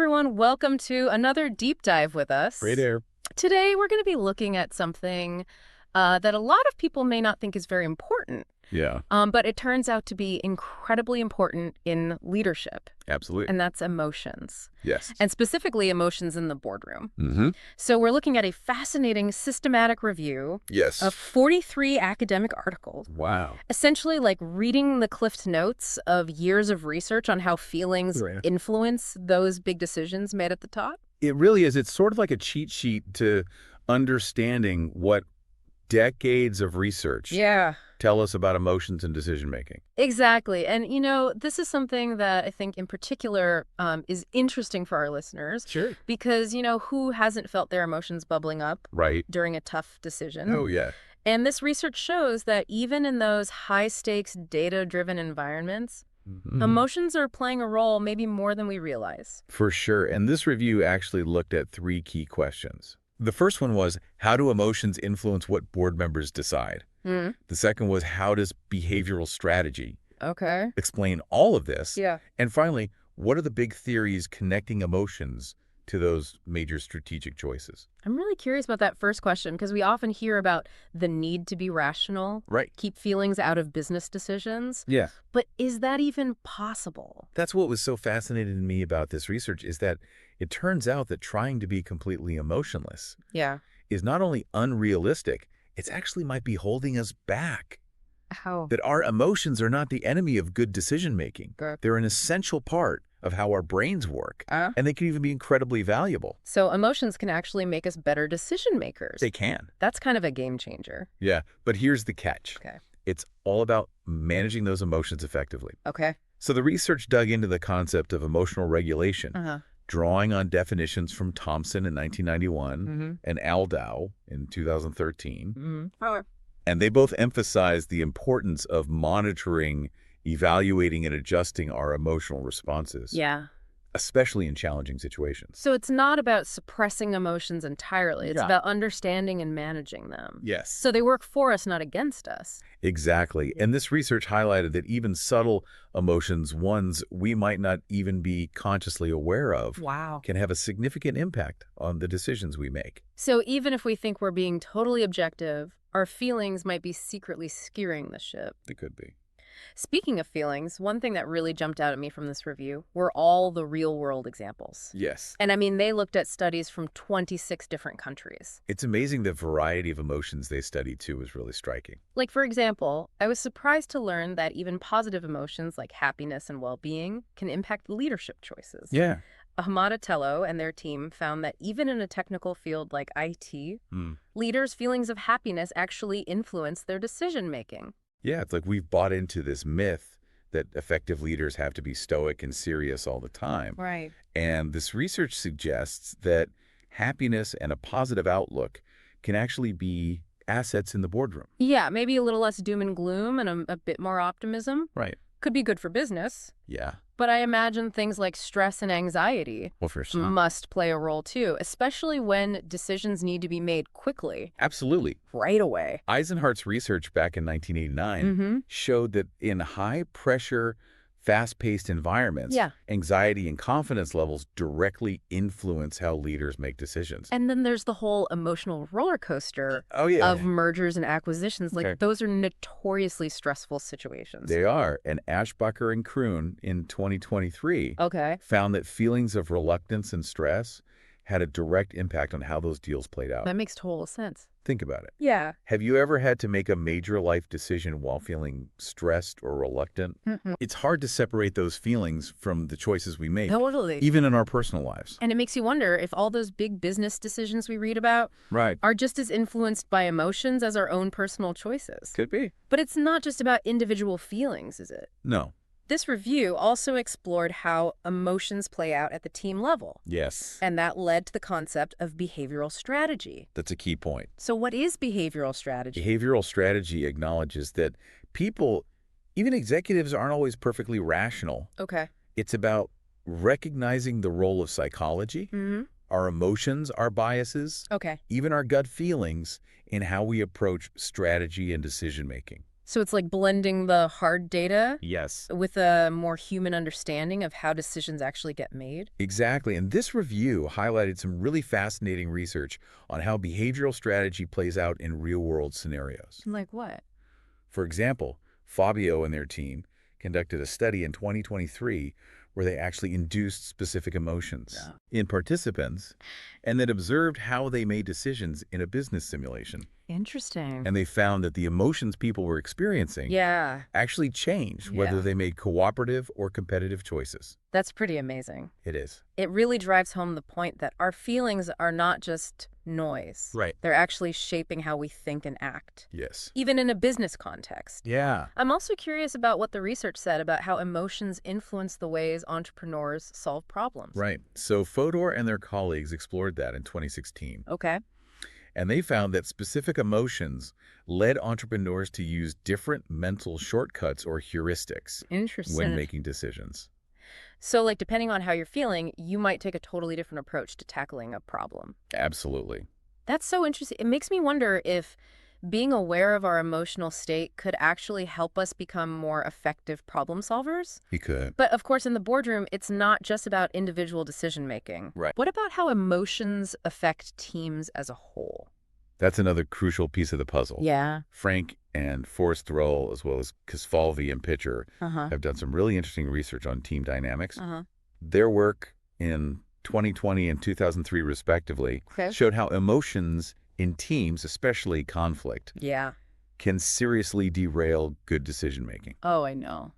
everyone. Welcome to another deep dive with us. Great air. Today, we're going to be looking at something that a lot of people may not think is very important. Yeah, But it turns out to be incredibly important in leadership, absolutely. and that's emotions, Yes. and specifically emotions in the boardroom. Mm-hmm. So we're looking at a fascinating systematic review Yes. of 43 academic articles, Wow. essentially like reading the Cliff Notes of years of research on how feelings Right. influence those big decisions made at the top. It really is. It's sort of like a cheat sheet to understanding what decades of research Yeah. tell us about emotions and decision making. Exactly. And, this is something that I think in particular is interesting for our listeners Sure. because, who hasn't felt their emotions bubbling up Right. during a tough decision? Oh, yeah. And this research shows that even in those high-stakes, data-driven environments, Mhm. emotions are playing a role maybe more than we realize. For sure. And this review actually looked at three key questions. The first one was, how do emotions influence what board members decide? Hmm. The second was, how does behavioral strategy Okay. explain all of this? Yeah. And finally, what are the big theories connecting emotions to those major strategic choices? I'm really curious about that first question because we often hear about the need to be rational, Right. keep feelings out of business decisions. Yeah. But is that even possible? That's what was so fascinating to me about this research is that it turns out that trying to be completely emotionless Yeah. is not only unrealistic, it actually might be holding us back. How? That our emotions are not the enemy of good decision-making. Good. They're an essential part of how our brains work, and they can even be incredibly valuable. So emotions can actually make us better decision makers. They can. That's kind of a game changer. Yeah, but here's the catch. Okay. It's all about managing those emotions effectively. Okay. So the research dug into the concept of emotional regulation, Uh-huh. drawing on definitions from Thompson in 1991 Mm-hmm. and Aldau in 2013. Mm-hmm. And they both emphasized the importance of monitoring, evaluating, and adjusting our emotional responses, Yeah. especially in challenging situations. So it's not about suppressing emotions entirely. It's Yeah. about understanding and managing them. Yes. So they work for us, not against us. Exactly. And this research highlighted that even subtle emotions, ones we might not even be consciously aware of, Wow. can have a significant impact on the decisions we make. So even if we think we're being totally objective, our feelings might be secretly steering the ship. It could be. Speaking of feelings, one thing that really jumped out at me from this review were all the real-world examples. Yes. And I mean, they looked at studies from 26 different countries. It's amazing the variety of emotions they studied, too, is really striking. Like, for example, I was surprised to learn that even positive emotions like happiness and well-being can impact leadership choices. Yeah. Ahmad Tello and their team found that even in a technical field like IT, leaders' feelings of happiness actually influence their decision-making. Yeah, it's like we've bought into this myth that effective leaders have to be stoic and serious all the time. Right. And this research suggests that happiness and a positive outlook can actually be assets in the boardroom. Yeah, maybe a little less doom and gloom and a bit more optimism. Right. Could be good for business. Yeah. But I imagine things like stress and anxiety Well, for sure. must play a role too, especially when decisions need to be made quickly, Absolutely. right away. Eisenhardt's research back in 1989 Mm-hmm. showed that in high-pressure, fast-paced environments, Yeah. anxiety and confidence levels directly influence how leaders make decisions. And then there's the whole emotional roller coaster Oh, yeah. of mergers and acquisitions. Like, Okay. those are notoriously stressful situations. They are. And Ashbacher and Kroon in 2023 Okay. found that feelings of reluctance and stress had a direct impact on how those deals played out. That makes total sense. Think about it. Yeah. Have you ever had to make a major life decision while feeling stressed or reluctant? It's hard to separate those feelings from the choices we make, Totally. even in our personal lives. And it makes you wonder if all those big business decisions we read about Right. are just as influenced by emotions as our own personal choices. Could be. But it's not just about individual feelings, is it? No. This review also explored how emotions play out at the team level, Yes. and that led to the concept of behavioral strategy. That's a key point. So what is behavioral strategy? Behavioral strategy acknowledges that people, even executives, aren't always perfectly rational. Okay. It's about recognizing the role of psychology, Mm-hmm. our emotions, our biases, Okay. even our gut feelings in how we approach strategy and decision-making. So it's like blending the hard data Yes. with a more human understanding of how decisions actually get made. Exactly. And this review highlighted some really fascinating research on how behavioral strategy plays out in real-world scenarios. Like what? For example, Fabio and their team conducted a study in 2023 where they actually induced specific emotions in participants and then observed how they made decisions in a business simulation. Interesting. And they found that the emotions people were experiencing Yeah. actually changed whether they made cooperative or competitive choices. That's pretty amazing. It is. It really drives home the point that our feelings are not just noise. Right. They're actually shaping how we think and act, Yes. even in a business context. Yeah. I'm also curious about what the research said about how emotions influence the ways entrepreneurs solve problems. Right. So Fodor and their colleagues explored that in 2016. Okay. And they found that specific emotions led entrepreneurs to use different mental shortcuts or heuristics Interesting. when making decisions. So, like, depending on how you're feeling, you might take a totally different approach to tackling a problem. Absolutely. That's so interesting. It makes me wonder if being aware of our emotional state could actually help us become more effective problem solvers. He could. But of course, in the boardroom, it's not just about individual decision making. Right. What about how emotions affect teams as a whole? That's another crucial piece of the puzzle. Yeah. Frank and Forrest Thrall, as well as Casfalvi and Pitcher, have done some really interesting research on team dynamics. Their work in 2020 and 2003, respectively, showed how emotions in teams, especially conflict, can seriously derail good decision-making. Oh, I know.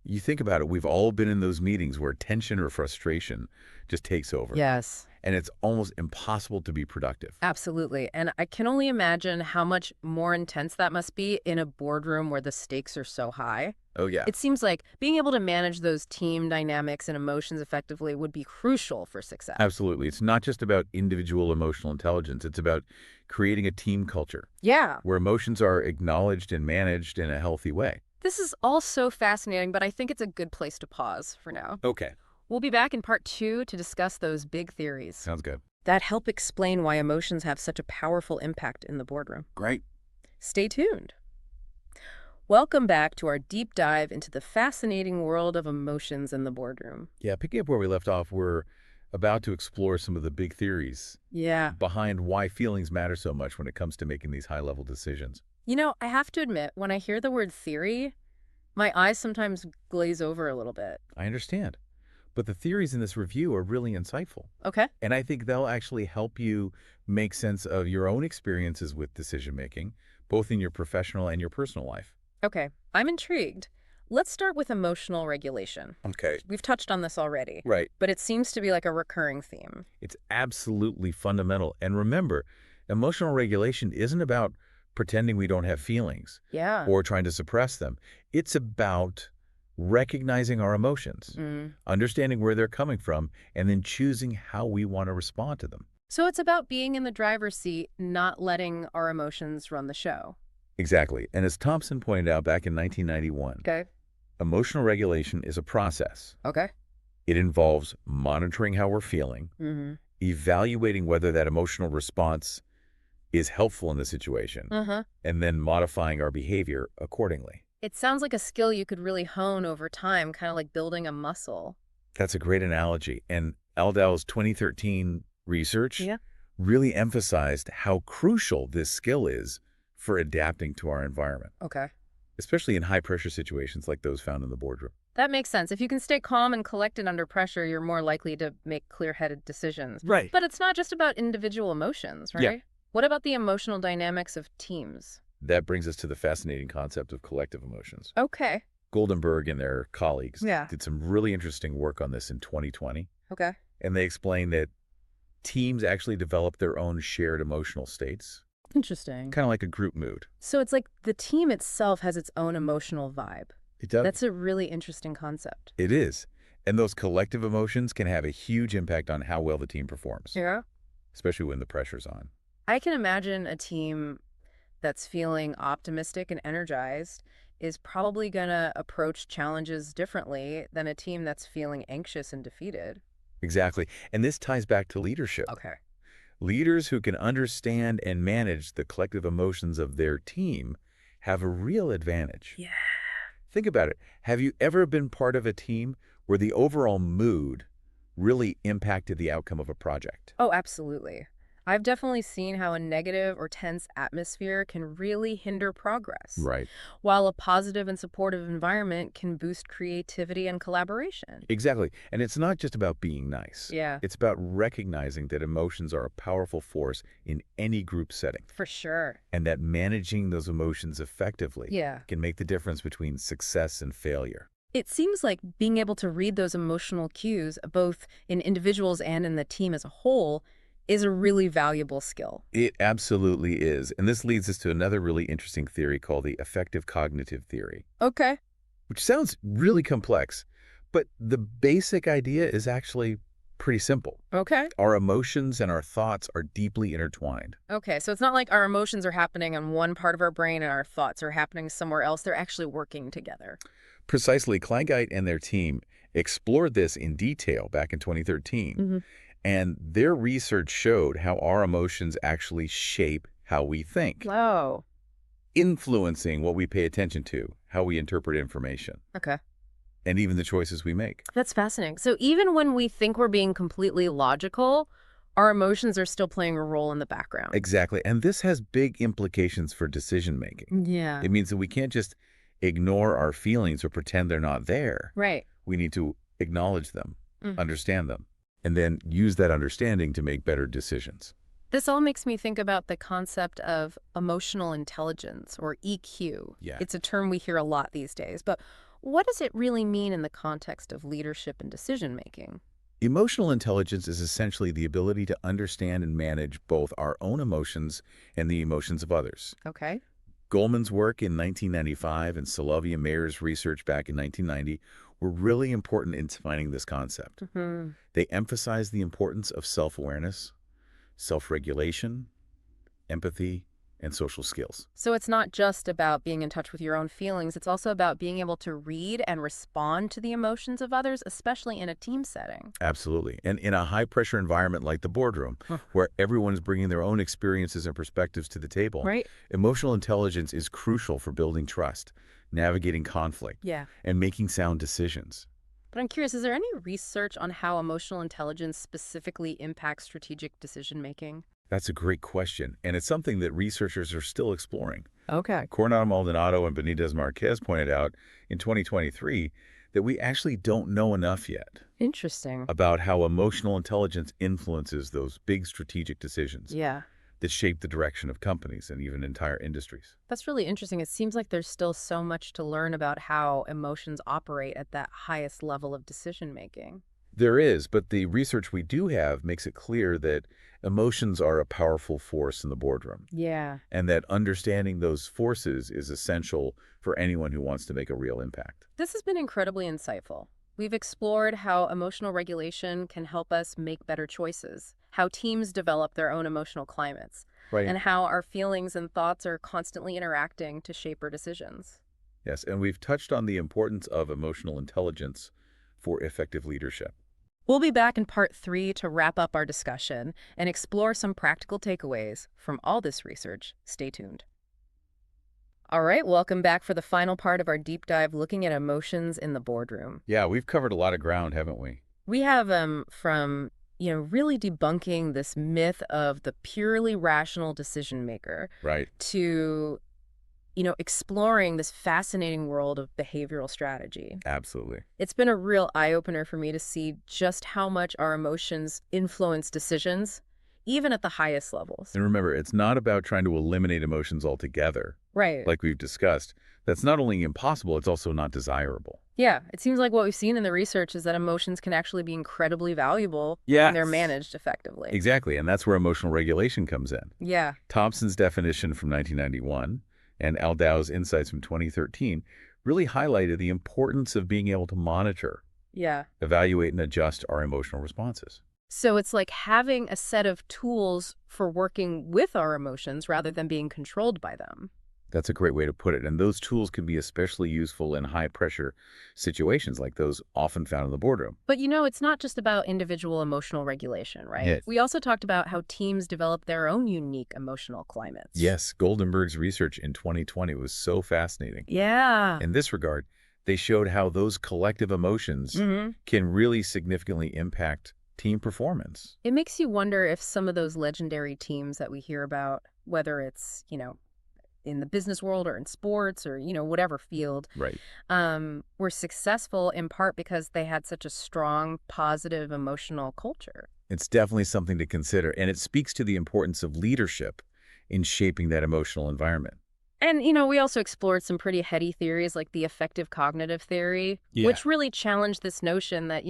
You think about it, we've all been in those meetings where tension or frustration just takes over. Yes. And it's almost impossible to be productive. Absolutely. And I can only imagine how much more intense that must be in a boardroom where the stakes are so high. Oh, yeah. It seems like being able to manage those team dynamics and emotions effectively would be crucial for success. Absolutely. It's not just about individual emotional intelligence. It's about creating a team culture. Yeah. Where emotions are acknowledged and managed in a healthy way. This is all so fascinating, but I think it's a good place to pause for now. Okay. We'll be back in part 2 to discuss those big theories Sounds good. that help explain why emotions have such a powerful impact in the boardroom. Great. Stay tuned. Welcome back to our deep dive into the fascinating world of emotions in the boardroom. Yeah, picking up where we left off, we're about to explore some of the big theories behind why feelings matter so much when it comes to making these high-level decisions. You know, I have to admit, when I hear the word theory, my eyes sometimes glaze over a little bit. I understand. But the theories in this review are really insightful. Okay. And I think they'll actually help you make sense of your own experiences with decision-making, both in your professional and your personal life. Okay. I'm intrigued. Let's start with emotional regulation. Okay. We've touched on this already. Right. But it seems to be like a recurring theme. It's absolutely fundamental. And remember, emotional regulation isn't about pretending we don't have feelings or trying to suppress them. It's about recognizing our emotions, understanding where they're coming from, and then choosing how we want to respond to them. So it's about being in the driver's seat, not letting our emotions run the show. Exactly. And as Thompson pointed out back in 1991, emotional regulation is a process. Okay. It involves monitoring how we're feeling, evaluating whether that emotional response is helpful in the situation, and then modifying our behavior accordingly. It sounds like a skill you could really hone over time, kind of like building a muscle. That's a great analogy. And Aldow's 2013 research really emphasized how crucial this skill is for adapting to our environment. Okay. Especially in high-pressure situations like those found in the boardroom. That makes sense. If you can stay calm and collected under pressure, you're more likely to make clear-headed decisions. Right. But it's not just about individual emotions, right? Yeah. What about the emotional dynamics of teams? That brings us to the fascinating concept of collective emotions. Okay. Goldenberg and their colleagues did some really interesting work on this in 2020. Okay. And they explained that teams actually develop their own shared emotional states. Interesting. Kind of like a group mood. So it's like the team itself has its own emotional vibe. It does. That's a really interesting concept. It is. And those collective emotions can have a huge impact on how well the team performs. Yeah. Especially when the pressure's on. I can imagine a team that's feeling optimistic and energized is probably going to approach challenges differently than a team that's feeling anxious and defeated. Exactly. And this ties back to leadership. Okay. Leaders who can understand and manage the collective emotions of their team have a real advantage. Yeah. Think about it. Have you ever been part of a team where the overall mood really impacted the outcome of a project? Oh, absolutely. I've definitely seen how a negative or tense atmosphere can really hinder progress, Right. while a positive and supportive environment can boost creativity and collaboration. Exactly. And it's not just about being nice. Yeah, It's about recognizing that emotions are a powerful force in any group setting, for sure. and that managing those emotions effectively Yeah. can make the difference between success and failure. It seems like being able to read those emotional cues, both in individuals and in the team as a whole, is a really valuable skill. It absolutely is. And this leads us to another really interesting theory called the affective cognitive theory, Okay. which sounds really complex, but the basic idea is actually pretty simple. Okay. Our emotions and our thoughts are deeply intertwined. Okay, so it's not like our emotions are happening in one part of our brain and our thoughts are happening somewhere else. They're actually working together. Precisely, Kleingeit and their team explored this in detail back in 2013, Hmm. and their research showed how our emotions actually shape how we think, Wow. influencing what we pay attention to, how we interpret information, Okay. and even the choices we make. That's fascinating. So even when we think we're being completely logical, our emotions are still playing a role in the background. Exactly, and this has big implications for decision-making. Yeah. It means that we can't just ignore our feelings or pretend they're not there. Right. We need to acknowledge them, Mm. understand them, and then use that understanding to make better decisions. This all makes me think about the concept of emotional intelligence, or EQ. Yeah. It's a term we hear a lot these days, but what does it really mean in the context of leadership and decision making? Emotional intelligence is essentially the ability to understand and manage both our own emotions and the emotions of others. Okay. Goldman's work in 1995 and Solovey and Mayer's research back in 1990 were really important in defining this concept. Hmm. They emphasize the importance of self-awareness, self-regulation, empathy, and social skills. So it's not just about being in touch with your own feelings, it's also about being able to read and respond to the emotions of others, especially in a team setting. Absolutely. And in a high-pressure environment like the boardroom, Huh. where everyone's bringing their own experiences and perspectives to the table, Right? emotional intelligence is crucial for building trust, navigating conflict, Yeah. and making sound decisions. But I'm curious, is there any research on how emotional intelligence specifically impacts strategic decision making? That's a great question, and it's something that researchers are still exploring. Okay. Coronado Maldonado and Benitez Marquez pointed out in 2023 that we actually don't know enough yet Interesting. about how emotional intelligence influences those big strategic decisions Yeah. that shape the direction of companies and even entire industries. That's really interesting. It seems like there's still so much to learn about how emotions operate at that highest level of decision making. There is, but the research we do have makes it clear that emotions are a powerful force in the boardroom, Yeah. and that understanding those forces is essential for anyone who wants to make a real impact. This has been incredibly insightful. We've explored how emotional regulation can help us make better choices, how teams develop their own emotional climates, Right. and how our feelings and thoughts are constantly interacting to shape our decisions. Yes, and we've touched on the importance of emotional intelligence for effective leadership. We'll be back in part 3 to wrap up our discussion and explore some practical takeaways from all this research. Stay tuned. All right, welcome back for the final part of our deep dive looking at emotions in the boardroom. Yeah, we've covered a lot of ground, haven't we? We have from, really debunking this myth of the purely rational decision maker Right. to, exploring this fascinating world of behavioral strategy. Absolutely. It's been a real eye-opener for me to see just how much our emotions influence decisions, even at the highest levels. And remember, it's not about trying to eliminate emotions altogether, Right. like we've discussed. That's not only impossible, it's also not desirable. Yeah, it seems like what we've seen in the research is that emotions can actually be incredibly valuable Yeah. when they're managed effectively. Exactly, and that's where emotional regulation comes in. Yeah. Thompson's definition from 1991 and Aldau's insights from 2013 really highlighted the importance of being able to monitor, Yeah. evaluate, and adjust our emotional responses. So it's like having a set of tools for working with our emotions rather than being controlled by them. That's a great way to put it. And those tools can be especially useful in high-pressure situations like those often found in the boardroom. But it's not just about individual emotional regulation, right? Yeah. We also talked about how teams develop their own unique emotional climates. Yes, Goldenberg's research in 2020 was so fascinating. Yeah. In this regard, they showed how those collective emotions can really significantly impact team performance. It makes you wonder if some of those legendary teams that we hear about, whether it's, in the business world or in sports or, whatever field, Right. were successful in part because they had such a strong, positive emotional culture. It's definitely something to consider, and it speaks to the importance of leadership in shaping that emotional environment. And, we also explored some pretty heady theories like the affective cognitive theory, Yeah. which really challenged this notion that,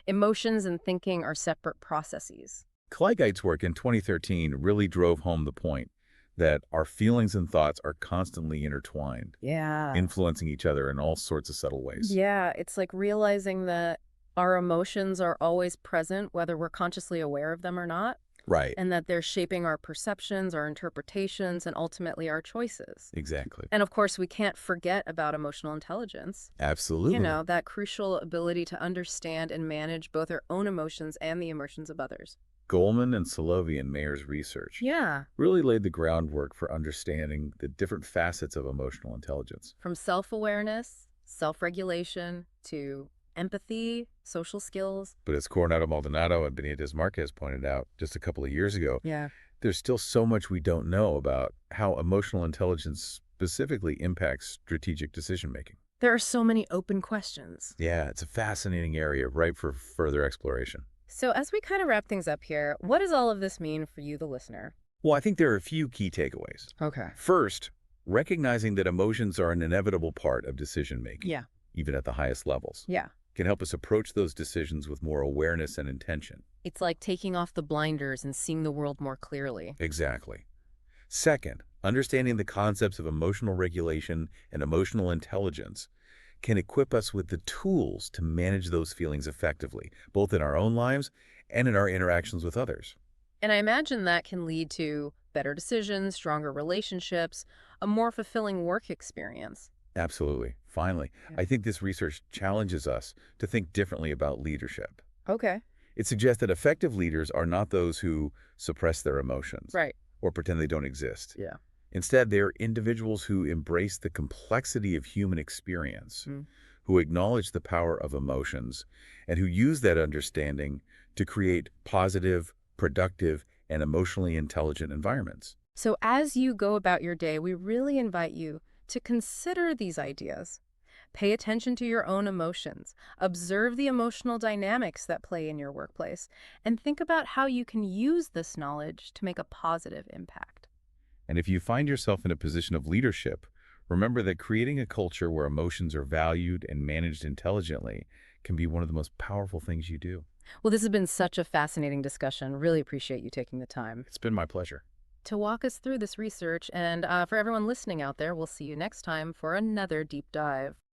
emotions and thinking are separate processes. Kleigeit's work in 2013 really drove home the point that our feelings and thoughts are constantly intertwined, Yeah. influencing each other in all sorts of subtle ways. Yeah, it's like realizing that our emotions are always present, whether we're consciously aware of them or not, Right. and that they're shaping our perceptions, our interpretations, and ultimately our choices. Exactly. And of course, we can't forget about emotional intelligence. Absolutely. That crucial ability to understand and manage both our own emotions and the emotions of others. Goleman and Solovey and Mayer's research Yeah. really laid the groundwork for understanding the different facets of emotional intelligence. From self-awareness, self-regulation, to empathy, social skills. But as Coronado Maldonado and Benitez Marquez pointed out just a couple of years ago, Yeah. there's still so much we don't know about how emotional intelligence specifically impacts strategic decision-making. There are so many open questions. Yeah, it's a fascinating area ripe for further exploration. So as we kind of wrap things up here, what does all of this mean for you, the listener? Well, I think there are a few key takeaways. Okay. First, recognizing that emotions are an inevitable part of decision-making, Yeah. even at the highest levels, Yeah. can help us approach those decisions with more awareness and intention. It's like taking off the blinders and seeing the world more clearly. Exactly. Second, understanding the concepts of emotional regulation and emotional intelligence can equip us with the tools to manage those feelings effectively, both in our own lives and in our interactions with others. And I imagine that can lead to better decisions, stronger relationships, a more fulfilling work experience. Absolutely. Finally, Yeah. I think this research challenges us to think differently about leadership. Okay. It suggests that effective leaders are not those who suppress their emotions Right. or pretend they don't exist. Yeah. Instead, they are individuals who embrace the complexity of human experience, who acknowledge the power of emotions, and who use that understanding to create positive, productive, and emotionally intelligent environments. So as you go about your day, we really invite you to consider these ideas. Pay attention to your own emotions, observe the emotional dynamics that play in your workplace, and think about how you can use this knowledge to make a positive impact. And if you find yourself in a position of leadership, remember that creating a culture where emotions are valued and managed intelligently can be one of the most powerful things you do. Well, this has been such a fascinating discussion. Really appreciate you taking the time It's been my pleasure. to walk us through this research. And for everyone listening out there, we'll see you next time for another deep dive.